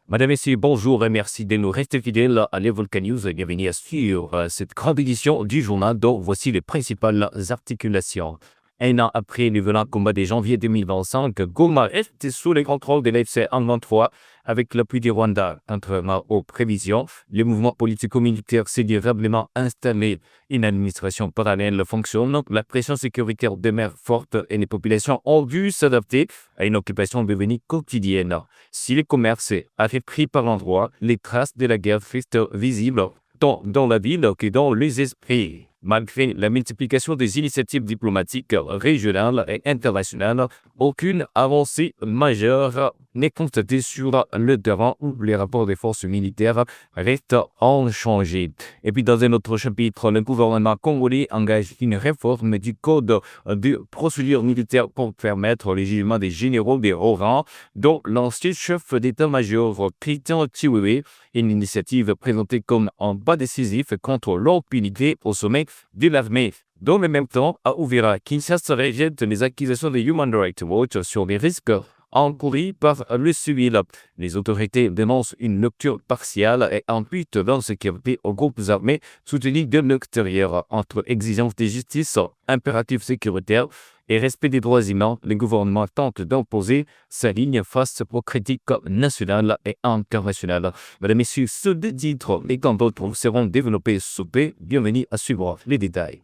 Madame, Messieurs, bonjour et merci de nous rester fidèles à l'Evolca News et bienvenue sur cette grande édition du journal dont voici les principales articulations. Un an après le violent combat de janvier 2025, Goma reste sous le contrôle de l'FC 23 avec l'appui du Rwanda. Contrairement aux prévisions, le mouvement politico-militaire s'est durablement installé. Une administration parallèle fonctionne, la pression sécuritaire demeure forte et les populations ont dû s'adapter à une occupation devenue quotidienne. Si le commerce a repris par l'endroit, les traces de la guerre restent visibles tant dans la ville que dans les esprits. Malgré la multiplication des initiatives diplomatiques régionales et internationales, aucune avancée majeure n'est constatée sur le terrain où les rapports des forces militaires restent inchangés. Et puis dans un autre chapitre, le gouvernement congolais engage une réforme du code de procédure militaire pour permettre le jugement des généraux des hauts rangs, dont l'ancien chef d'état-major Christian Chiwewe, une initiative présentée comme un pas décisif contre l'impunité au sommet de l'armée. Dans le même temps, à Uvira, Kinshasa rejette les accusations de Human Rights Watch sur les risques encourus par le civil. Les autorités dénoncent une lecture partielle et imputent l'insécurité aux groupes armés soutenus de l'extérieur. Entre exigences de justice, impératifs sécuritaires et respect des droits humains, le gouvernement tente d'imposer sa ligne face aux critiques nationales et internationales. Mesdames et messieurs, ce deux titres et tant d'autres seront développés sous peu. Bienvenue à suivre les détails.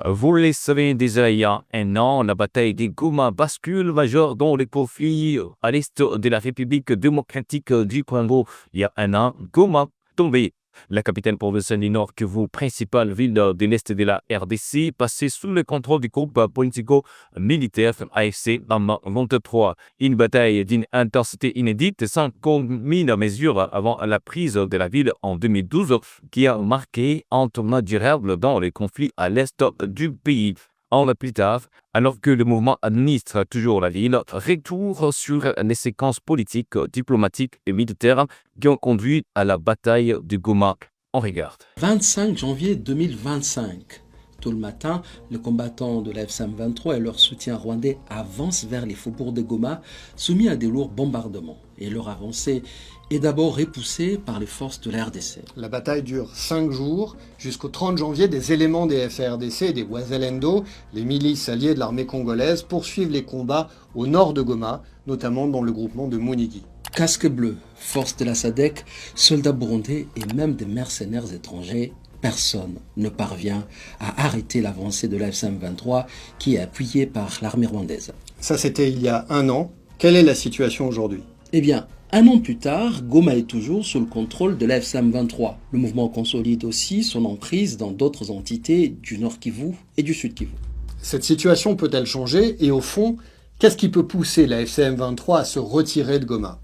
Vous le savez déjà, il y a un an, la bataille des Goma bascule majeure dans le conflit à l'est de la République démocratique du Congo. Il y a un an, Goma tombé. La capitale provinciale du Nord Kivu, principale ville de l'Est de la RDC, passée sous le contrôle du groupe politico-militaire AFC M23. Une bataille d'une intensité inédite sans commune mesure avant la prise de la ville en 2012 qui a marqué un tournant durable dans les conflits à l'Est du pays. Un an plus tard, alors que le mouvement administre toujours la ville, retour sur les séquences politiques, diplomatiques et militaires qui ont conduit à la bataille du Goma. On regarde. 25 janvier 2025. Tôt le matin, les combattants de la FCM23 et leur soutien rwandais avancent vers les faubourgs de Goma, soumis à des lourds bombardements. Et leur avancée est d'abord repoussée par les forces de la RDC. La bataille dure 5 jours. Jusqu'au 30 janvier, des éléments des FARDC et des Wazalendo, les milices alliées de l'armée congolaise, poursuivent les combats au nord de Goma, notamment dans le groupement de Monigi. Casques bleus, forces de la SADC, soldats burundais et même des mercenaires étrangers, personne ne parvient à arrêter l'avancée de la FCM23 qui est appuyée par l'armée rwandaise. Ça, c'était il y a un an. Quelle est la situation aujourd'hui ? Eh bien, un an plus tard, Goma est toujours sous le contrôle de la FCM23. Le mouvement consolide aussi son emprise dans d'autres entités du Nord Kivu et du Sud Kivu. Cette situation peut-elle changer ? Et au fond, qu'est-ce qui peut pousser la FCM23 à se retirer de Goma ?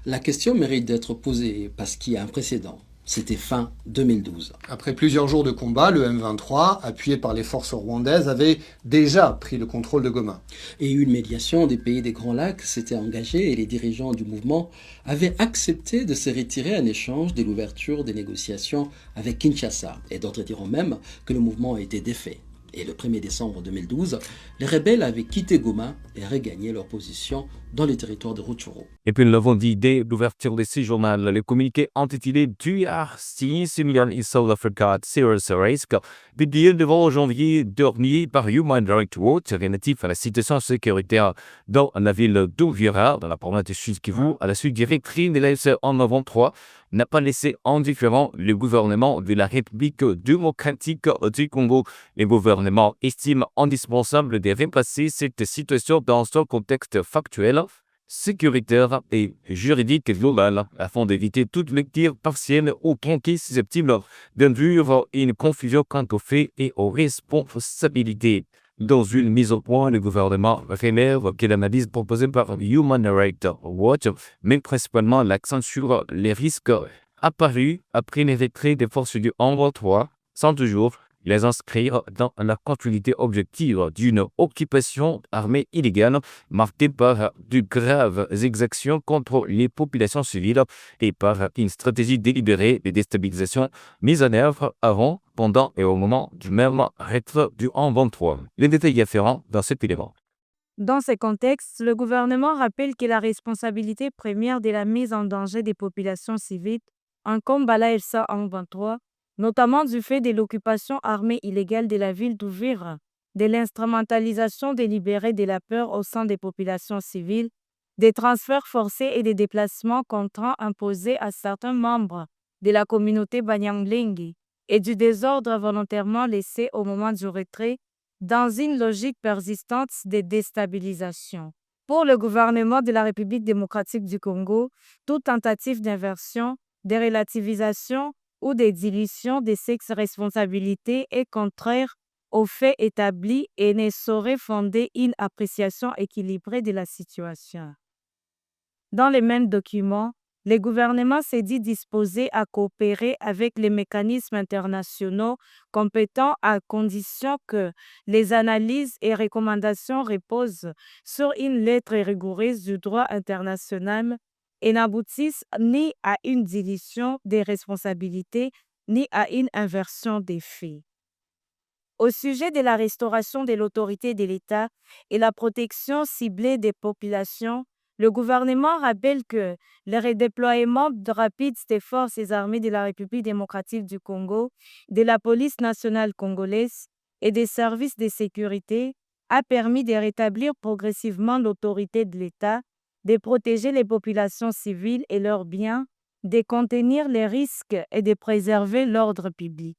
La question mérite d'être posée parce qu'il y a un précédent. C'était fin 2012. Après plusieurs jours de combat, le M23, appuyé par les forces rwandaises, avait déjà pris le contrôle de Goma. Et une médiation des pays des Grands Lacs s'était engagée et les dirigeants du mouvement avaient accepté de se retirer en échange de l'ouverture des négociations avec Kinshasa. Et d'autres diront même que le mouvement a été défait. Et le 1er décembre 2012, les rebelles avaient quitté Goma et regagné leur position dans le territoire de Rutshuru. Et puis nous l'avons dit dès l'ouverture de ce journal, les communiqués intitulés DRC Similar in South Africa at Serious Risk, publiés le 20 janvier dernier par Human Rights Watch relatif à la situation sécuritaire dans la ville d'Uvira, dans la province de Sud Kivu, à la suite du retrait de la FCM en 93, n'a pas laissé indifférent le gouvernement de la République démocratique du Congo. Le gouvernement estime indispensable de remplacer cette situation dans son contexte factuel, sécuritaire et juridique global afin d'éviter toute lecture partielle ou tronquée susceptible d'induire une confusion quant aux faits et aux responsabilités. Dans une mise au point, le gouvernement relève que l'analyse proposée par Human Rights Watch met principalement l'accent sur les risques apparus après les retraits des forces du M23, sans toujours les inscrire dans la continuité objective d'une occupation armée illégale marquée par de graves exactions contre les populations civiles et par une stratégie délibérée de déstabilisation mise en œuvre avant, pendant et au moment du même retrait du M23. Les détails afférents dans cet élément. Dans ce contexte, le gouvernement rappelle que la responsabilité première de la mise en danger des populations civiles en Kombala Elsa en 23, notamment du fait de l'occupation armée illégale de la ville d'Ouvira, de l'instrumentalisation délibérée de la peur au sein des populations civiles, des transferts forcés et des déplacements contraints imposés à certains membres de la communauté Banyamulenge et du désordre volontairement laissé au moment du retrait dans une logique persistante de déstabilisation. Pour le gouvernement de la République démocratique du Congo, toute tentative d'inversion, de relativisation ou de dilution de ces responsabilités est contraire aux faits établis et ne saurait fonder une appréciation équilibrée de la situation. Dans les mêmes documents, le gouvernement s'est dit disposé à coopérer avec les mécanismes internationaux compétents à condition que les analyses et recommandations reposent sur une lettre rigoureuse du droit international et n'aboutissent ni à une dilution des responsabilités ni à une inversion des faits. Au sujet de la restauration de l'autorité de l'État et la protection ciblée des populations, le gouvernement rappelle que le redéploiement rapide des forces armées de la République démocratique du Congo, de la police nationale congolaise et des services de sécurité a permis de rétablir progressivement l'autorité de l'État, de protéger les populations civiles et leurs biens, de contenir les risques et de préserver l'ordre public.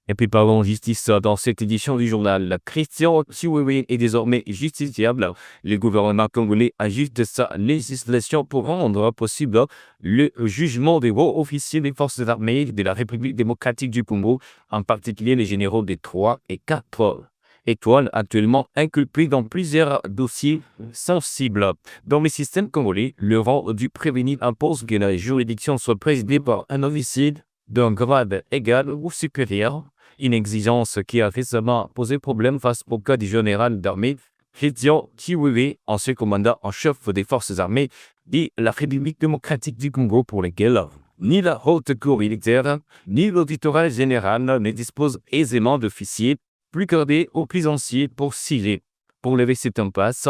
Et puis parlons justice dans cette édition du journal. Christian Chiwewe est désormais justiciable. Le gouvernement congolais ajuste sa législation pour rendre possible le jugement des hauts officiers des forces armées de la République démocratique du Congo, en particulier les généraux des 3 et 4 étoiles actuellement inculpés dans plusieurs dossiers sensibles. Dans le système congolais, le rang du prévenu impose que la juridiction soit présidée par un officier d'un grade égal ou supérieur, une exigence qui a récemment posé problème face au cas du général d'armée Christian Chiwewe, ancien commandant en chef des forces armées de la République démocratique du Congo, pour lesquelles ni la haute cour militaire ni l'auditorat général ne disposent aisément d'officiers plus gradés ou plus anciens pour siéger. Pour lever cette impasse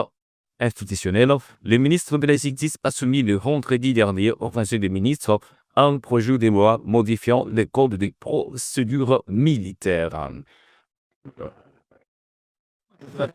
institutionnelle, le ministre de la Justice a soumis le vendredi dernier au Conseil des ministres un projet de loi modifiant le code des procédures militaires.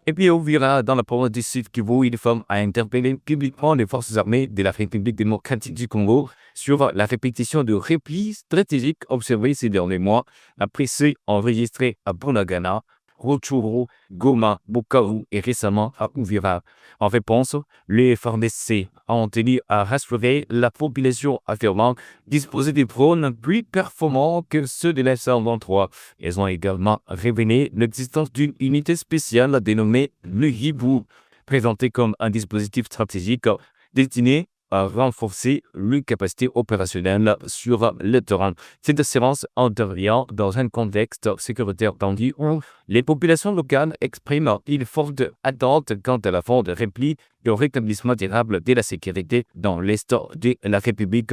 Et puis on verra dans la province du Sud Kivu, une femme a interpellé publiquement les forces armées de la République démocratique du Congo sur la répétition de replis stratégiques observés ces derniers mois après ceux enregistrés à Bunagana, Rutshuru, Goma, Bukavu et récemment à Uvira. En réponse, les FARDC ont tenu à rassurer la population affirmant disposer de drones plus performants que ceux de l'F-123. Ils ont également révélé l'existence d'une unité spéciale dénommée le Hibou, présentée comme un dispositif stratégique destiné à renforcer les capacités opérationnelles sur le terrain. Cette assurance intervient dans un contexte sécuritaire tendu où les populations locales expriment une forte attente quant à la fin de repli et au rétablissement durable de la sécurité dans l'Est de la République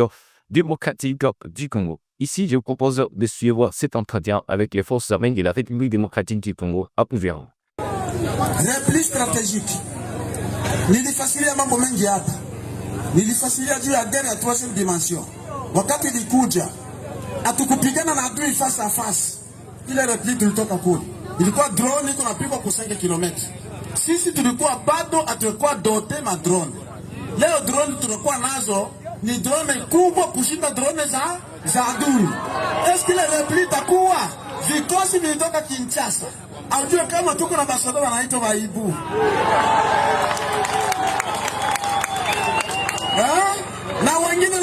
démocratique du Congo. Ici, je vous propose de suivre cet entretien avec les forces armées de la République démocratique du Congo à Uvira. Repli stratégique. Nilifasiria mambo mengi hapa. Nilifasiria juu ya gari ya 3e dimension. Wakati ilikuja, hatukupigana na adui face à face. Ile repli tulitoka kule. Ilikuwa drone iko napigwa kwa 5 km. Sisi tulikuwa bado hatukuwa dote ma drone. Leo drone tulikuwa nazo ni drone kubwa kushinda drone za adui. Eski ile repli takuwa vikosi vilitoka Kinshasa. Aujue kama tuko na ambassador wanaitwa Waibu. Na wengine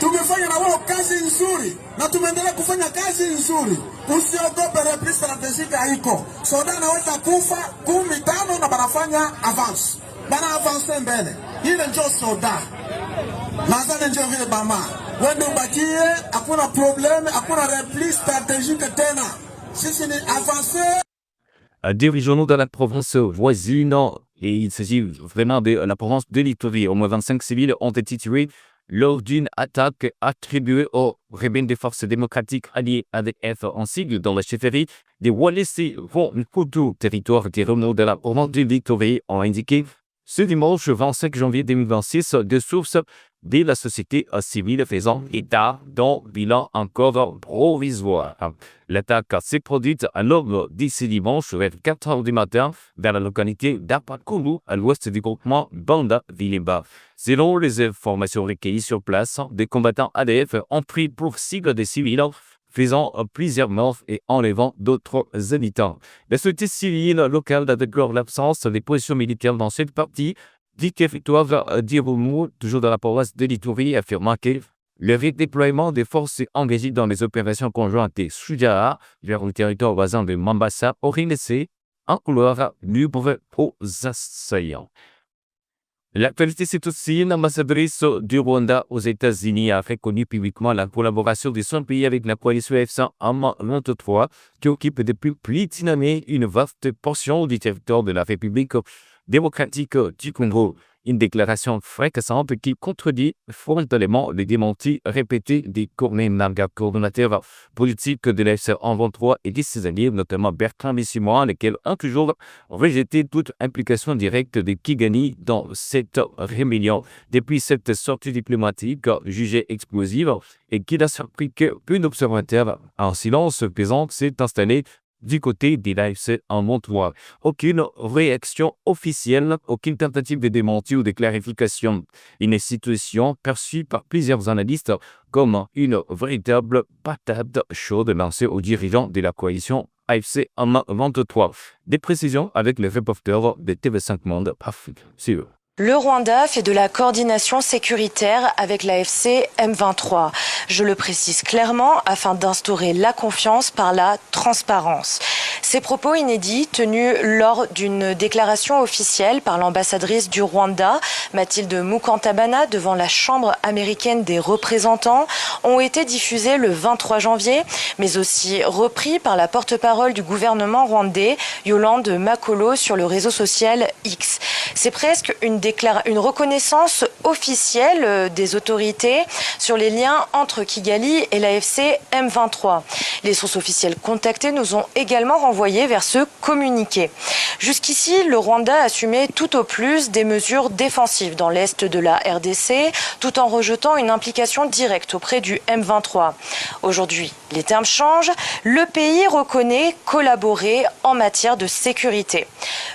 tumefanya na wao kazi nzuri na tumeendelea kufanya kazi nzuri. Usiogope, repli strategique haiko. Soda anaweza kufa 15 na banafanya avance. Bana avance mbele. Ile ndio soda. Nazana ndio vile bama. Wende ubakie, hakuna problème, hakuna repli strategique tena. Sisi ni avancer. Dirigeons-nous dans la province voisine, et il s'agit vraiment de la province de l'Ituri. Au moins 25 civils ont été tués lors d'une attaque attribuée aux rebelles des forces démocratiques alliées ADF en sigle dans la chefferie des Wallis vont au territoire des Renault de la province de Victorie ont indiqué ce dimanche 25 janvier 2026 de sources de la société civile faisant état d'un bilan encore provisoire. L'attaque s'est produite à l'aube d'ici dimanche vers 4 heures du matin dans la localité d'Apakulu à l'ouest du groupement Banda Vilimba. Selon les informations recueillies sur place, des combattants ADF ont pris pour cible des civils faisant plusieurs morts et enlevant d'autres habitants. La société civile locale déplore l'absence des positions militaires dans cette partie du territoire d'Irumu, toujours dans la province de l'Ituri, affirmant que le redéploiement des forces engagées dans les opérations conjointes de Shujaa vers le territoire voisin de Mambasa aurait laissé un couloir libre aux assaillants. L'actualité, c'est aussi l'ambassadrice du Rwanda aux États-Unis a reconnu publiquement la collaboration de son pays avec la coalition F-123 qui occupe depuis plus d'une année une vaste portion du territoire de la République démocratique du Congo. Une déclaration fracassante qui contredit frontalement les démentis répétés des Corneille Nangaa, coordonnateur politique de la F-123 et de ses alliés, notamment Bertrand Bisimwa, lesquels ont toujours rejeté toute implication directe de Kigali dans cette rébellion. Depuis cette sortie diplomatique jugée explosive et qui n'a surpris qu'un observateur en silence pesant s'est installé du côté des F-123. Aucune réaction officielle, aucune tentative de démenti ou de clarification. Une situation perçue par plusieurs analystes comme une véritable patate chaude lancée aux dirigeants de la coalition AFC-M23. Des précisions avec le reporter de TV5 Monde. Sur Le Rwanda fait de la coordination sécuritaire avec l'AFC M23. Je le précise clairement afin d'instaurer la confiance par la transparence. Ces propos inédits tenus lors d'une déclaration officielle par l'ambassadrice du Rwanda, Mathilde Mukantabana, devant la Chambre américaine des représentants, ont été diffusés le 23 janvier, mais aussi repris par la porte-parole du gouvernement rwandais, Yolande Makolo, sur le réseau social X. C'est presque une reconnaissance officielle des autorités sur les liens entre Kigali et l'AFC M23. Les sources officielles contactées nous ont également renvoyé vers ce communiqué. Jusqu'ici, le Rwanda assumait tout au plus des mesures défensives dans l'est de la RDC, tout en rejetant une implication directe auprès du M23. Aujourd'hui, les termes changent. Le pays reconnaît collaborer en matière de sécurité.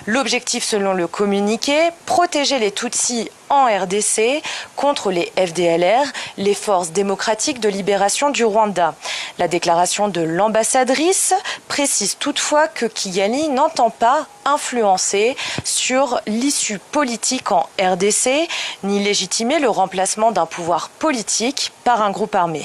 L'objectif, selon le communiqué, protéger les Tutsis en RDC contre les FDLR, les forces démocratiques de libération du Rwanda. La déclaration de l'ambassadrice précise toutefois que Kigali n'entend pas influencer sur l'issue politique en RDC, ni légitimer le remplacement d'un pouvoir politique par un groupe armé.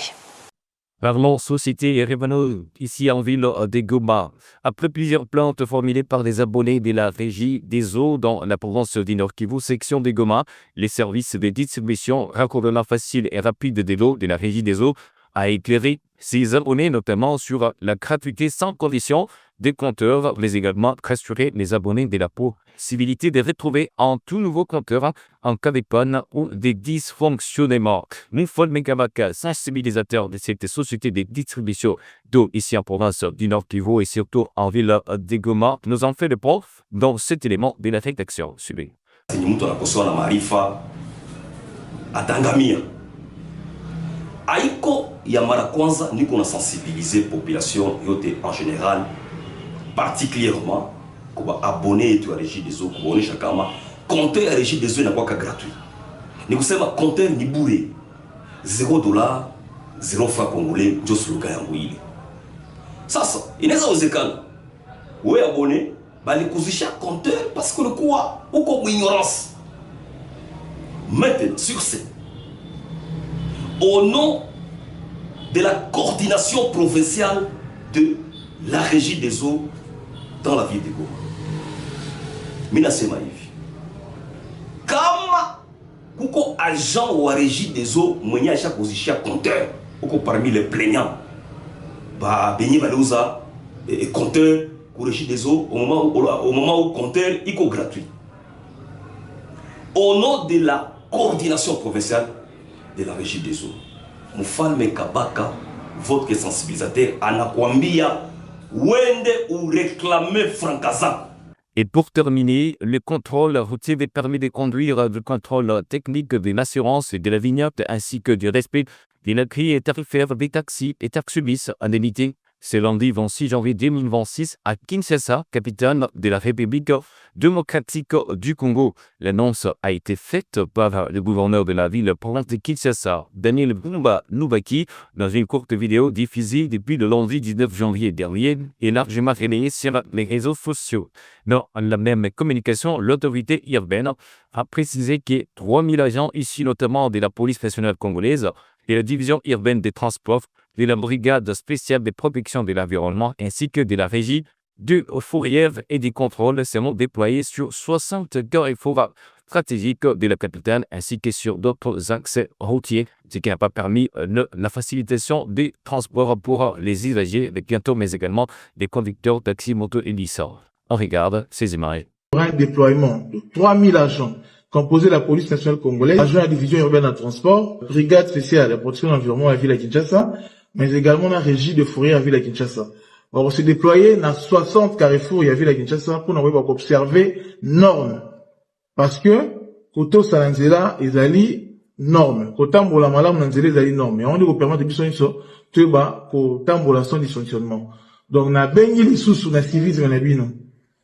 Parlons société et revenons ici en ville de Goma. Après plusieurs plaintes formulées par des abonnés de la régie des eaux dans la province du Nord Kivu, section de Goma, les services de distribution raccordement facile et rapide de l'eau de la régie des eaux a éclairé ses abonnés notamment sur la gratuité sans condition des compteurs, mais également rassurer les abonnés de la possibilité de retrouver un tout nouveau compteur en cas de panne ou de dysfonctionnement. Moufol Megabaka, sensibilisateur de cette société de distribution d'eau ici en province du Nord Kivu et surtout en ville de Goma, nous en fait le prof dans cet élément de la rédaction. Suivez. Aiko ya mara kwanza niko na sensibiliser population yote en général, particulièrement kuba abonné yetu ya Régie des Eaux, kubonesha kama compteur ya Régie des Eaux inakuwa gratuit. Ni kusema compteur ni bure, $0, 0 francs congolais, ndio slogan yangu ile. Sasa inaweza wezekana wewe abonné bali kuzisha compteur parce que ulikuwa uko ignorance. Maintenant sur ce, au nom de la coordination provinciale de la Régie des Eaux dans la ville de Goma, mina sema hivi, kama kuko agent wa Régie des Eaux mwenye aisha kuzishia compteur uko parmi les plaignants, ba benye balouza compteur pour Régie des Eaux au moment où compteur iko gratuit. Au nom de la coordination provinciale de la régie des eaux. Mufalme Kabaka, votre sensibilisateur, anakwambia wende ou réclamer Francazan. Et pour terminer, le contrôle routier permet de conduire le contrôle technique de l'assurance et de la vignette ainsi que du respect des acquis et tarifaires des taxis et taxibus indemnités. Ce lundi 26 janvier 2026 à Kinshasa, capitale de la République démocratique du Congo. L'annonce a été faite par le gouverneur de la ville province de Kinshasa, Daniel Bumba Noubaki, dans une courte vidéo diffusée depuis le lundi 19 janvier dernier et largement relayée sur les réseaux sociaux. Dans la même communication, l'autorité urbaine a précisé que 3000 agents issus notamment de la police nationale congolaise, de la division urbaine des transports, de la brigade spéciale de protection de l'environnement ainsi que de la régie du fourrière et des contrôles seront déployés sur 60 carrefours stratégiques de la capitale ainsi que sur d'autres accès routiers, ce qui n'a pas permis la facilitation des transports pour les usagers de bientôt, mais également des conducteurs taxi, moto et lisseurs. On regarde ces images. Un déploiement de 3000 agents composé de la police nationale congolaise, agents de la division urbaine de transport, brigade spéciale de protection de l'environnement à la ville de Kinshasa, mais également la régie de fourrière à la ville de Kinshasa. On va se déployer dans 60 carrefours à la ville de Kinshasa pour nous observer normes. Parce que, koto salanzela ezali norme. Kotambola malamu nanzela ezali norme. Et on dit qu'on permet de biso tu ba kotambola sans dysfonctionnement. Donc, na bengi lisusu na civisme na bino.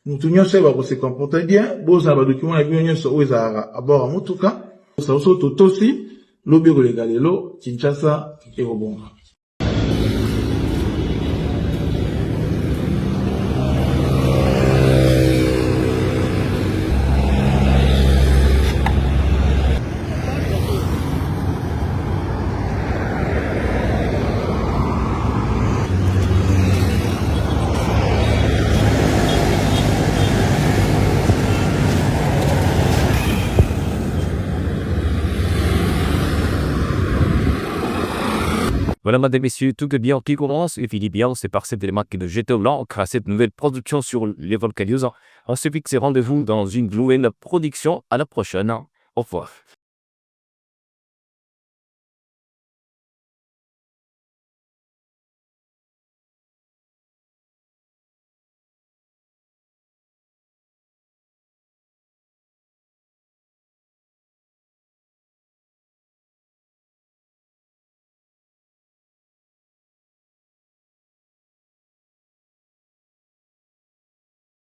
Mutu nyonso ba ko se comporter bien, boza ba document na bino nyonso oyo za abord mutuka. Ça oso totosi lobi ko legalelo Kinshasa et Obonga. Voilà, mesdames et messieurs, tout est bien qui commence et finit bien. C'est par cet élément que nous jetons l'encre à cette nouvelle production sur les Volcan News. On se fixe rendez-vous dans une nouvelle production. À la prochaine. Au revoir.